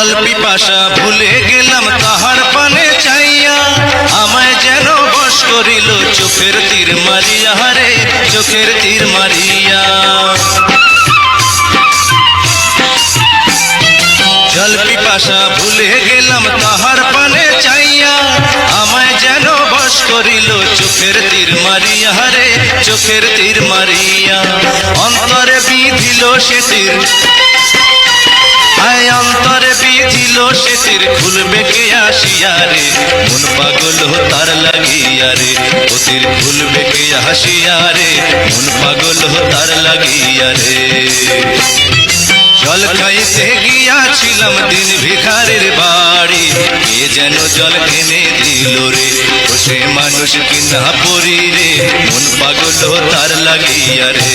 জল পিপাসা ভুলে গেলাম তাহার পানে চাইয়া, আমায় যেন বশ করিল চোখের তীর মারিয়া রে, চোখের তীর মারিয়া। জল পিপাসা ভুলে গেলাম তাহার পানে চাইয়া, আমায় যেন বশ করিল চোখের তীর মারিয়া রে, চোখের তীর মারিয়া। অন্তরে বিধিল সে তীর, আয় অন্তরে বিধিল সে তীর, খুলবে কে আসিয়া রে, মন পাগল তার লাগিয়া রে, ও তীর খুলবে কে আসিয়া রে, মন পাগল তার লাগিয়া রে। জল খাইতে গিয়াছিলাম দিন ভিখারির বাড়ি, কে যেন জল এনে দিল রে, ও সে মানুষ কিনা পরি রে, মন পাগল তার লাগিয়া রে।